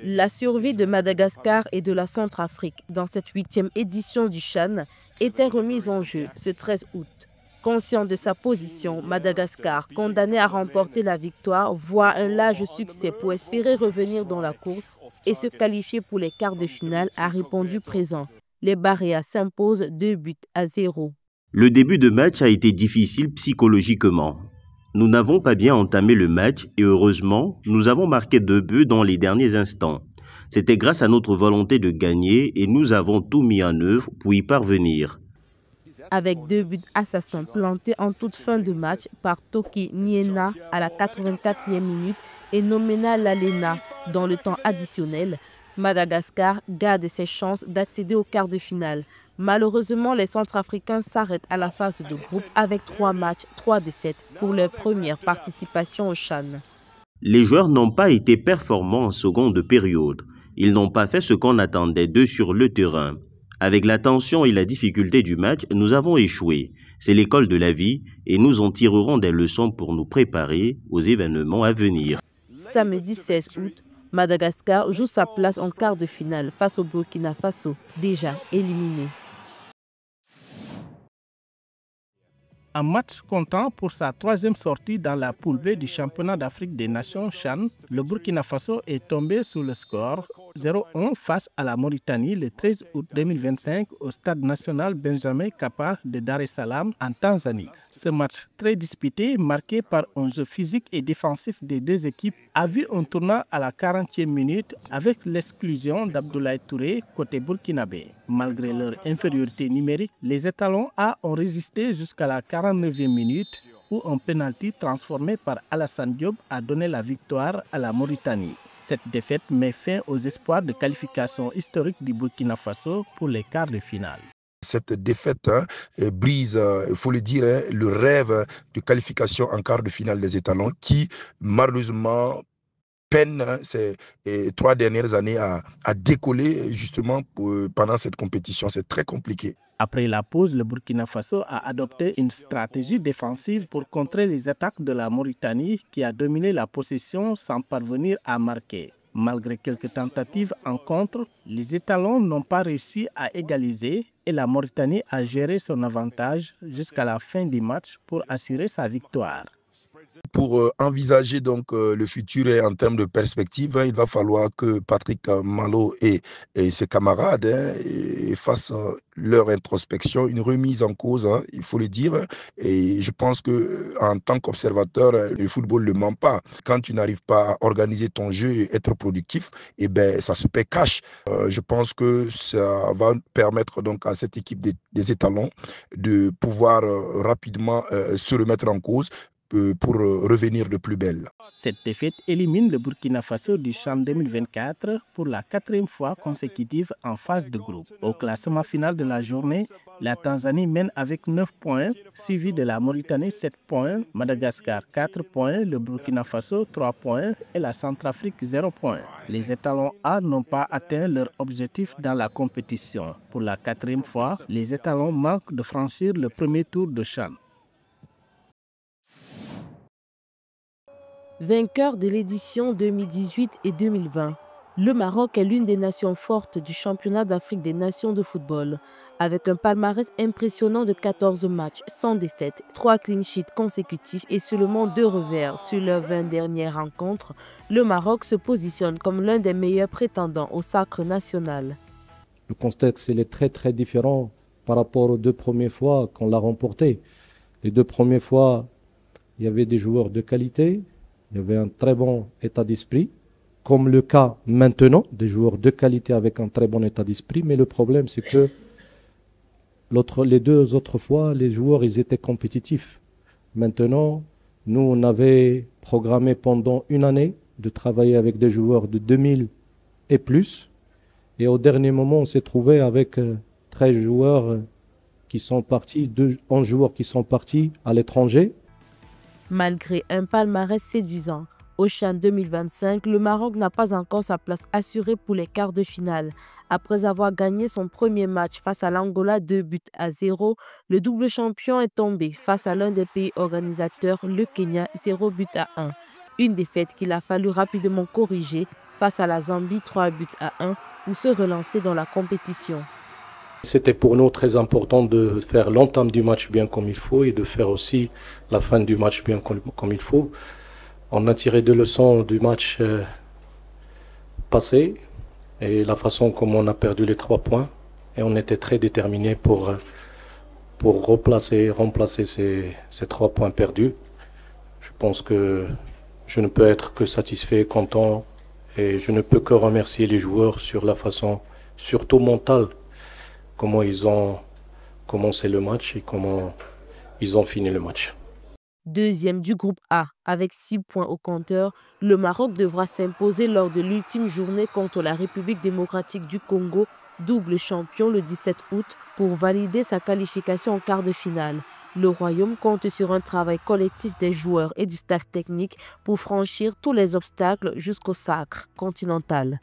La survie de Madagascar et de la Centrafrique dans cette 8e édition du CHAN était remise en jeu ce 13 août. Conscient de sa position, Madagascar, condamné à remporter la victoire, voit un large succès pour espérer revenir dans la course et se qualifier pour les quarts de finale, a répondu présent. Les Baréas s'imposent 2-0. Le début de match a été difficile psychologiquement. Nous n'avons pas bien entamé le match et heureusement, nous avons marqué 2 buts dans les derniers instants. C'était grâce à notre volonté de gagner et nous avons tout mis en œuvre pour y parvenir. Avec 2 buts assassins plantés en toute fin de match par Toki Niena à la 84e minute et Nomena Lalena dans le temps additionnel, Madagascar garde ses chances d'accéder au quart de finale. Malheureusement, les Centrafricains s'arrêtent à la phase de groupe avec 3 matchs, 3 défaites pour leur première participation au CHAN. Les joueurs n'ont pas été performants en seconde période. Ils n'ont pas fait ce qu'on attendait d'eux sur le terrain. Avec la tension et la difficulté du match, nous avons échoué. C'est l'école de la vie et nous en tirerons des leçons pour nous préparer aux événements à venir. Samedi 16 août, Madagascar joue sa place en quart de finale face au Burkina Faso, déjà éliminé. Un match comptant pour sa 3e sortie dans la poule B du championnat d'Afrique des Nations CHAN, le Burkina Faso est tombé sous le score 0-1 face à la Mauritanie le 13 août 2025 au stade national Benjamin Kappa de Dar es Salaam en Tanzanie. Ce match très disputé, marqué par un jeu physique et défensif des deux équipes, a vu un tournant à la 40e minute avec l'exclusion d'Abdoulaye Touré côté burkinabé. Malgré leur infériorité numérique, les étalons A ont résisté jusqu'à la 49e minute où un pénalty transformé par Alassane Diop a donné la victoire à la Mauritanie. Cette défaite met fin aux espoirs de qualification historique du Burkina Faso pour les quarts de finale. Cette défaite brise, il faut le dire, le rêve de qualification en quart de finale des étalons qui, malheureusement, peine ces 3 dernières années à décoller justement pendant cette compétition. C'est très compliqué. Après la pause, le Burkina Faso a adopté une stratégie défensive pour contrer les attaques de la Mauritanie qui a dominé la possession sans parvenir à marquer. Malgré quelques tentatives en contre, les étalons n'ont pas réussi à égaliser et la Mauritanie a géré son avantage jusqu'à la fin du match pour assurer sa victoire. Pour envisager donc le futur et en termes de perspective, il va falloir que Patrick Malo et ses camarades fassent leur introspection, une remise en cause, il faut le dire. Et je pense que en tant qu'observateur, le football ne ment pas. Quand tu n'arrives pas à organiser ton jeu et être productif, eh ben, ça se paie cash. Je pense que ça va permettre donc à cette équipe des étalons de pouvoir rapidement se remettre en cause pour revenir de plus belle. Cette défaite élimine le Burkina Faso du CHAN 2024 pour la 4e fois consécutive en phase de groupe. Au classement final de la journée, la Tanzanie mène avec 9 points, suivi de la Mauritanie 7 points, Madagascar 4 points, le Burkina Faso 3 points et la Centrafrique 0 points. Les étalons A n'ont pas atteint leur objectif dans la compétition. Pour la 4e fois, les étalons manquent de franchir le premier tour de CHAN. Vainqueur de l'édition 2018 et 2020, le Maroc est l'une des nations fortes du championnat d'Afrique des nations de football. Avec un palmarès impressionnant de 14 matchs sans défaite, 3 clean sheets consécutifs et seulement 2 revers sur leurs 20 dernières rencontres, le Maroc se positionne comme l'un des meilleurs prétendants au sacre national. Le contexte est très différent par rapport aux 2 premières fois qu'on l'a remporté. Les 2 premières fois, il y avait des joueurs de qualité. Il y avait un très bon état d'esprit, comme le cas maintenant, des joueurs de qualité avec un très bon état d'esprit. Mais le problème, c'est que les 2 autres fois, les joueurs ils étaient compétitifs. Maintenant, nous, on avait programmé pendant une année de travailler avec des joueurs de 2000 et plus. Et au dernier moment, on s'est trouvé avec 13 joueurs qui sont partis, 11 joueurs qui sont partis à l'étranger. Malgré un palmarès séduisant, au CHAN 2025, le Maroc n'a pas encore sa place assurée pour les quarts de finale. Après avoir gagné son premier match face à l'Angola 2-0, le double champion est tombé face à l'un des pays organisateurs, le Kenya 0-1. Une défaite qu'il a fallu rapidement corriger face à la Zambie 3-1 pour se relancer dans la compétition. C'était pour nous très important de faire l'entame du match bien comme il faut et de faire aussi la fin du match bien comme il faut. On a tiré des leçons du match passé et la façon comme on a perdu les 3 points. Et on était très déterminés pour remplacer ces 3 points perdus. Je pense que je ne peux être que satisfait, content et je ne peux que remercier les joueurs sur la façon, surtout mentale, comment ils ont commencé le match et comment ils ont fini le match. Deuxième du groupe A, avec 6 points au compteur, le Maroc devra s'imposer lors de l'ultime journée contre la République démocratique du Congo, double champion le 17 août, pour valider sa qualification en quart de finale. Le Royaume compte sur un travail collectif des joueurs et du staff technique pour franchir tous les obstacles jusqu'au sacre continental.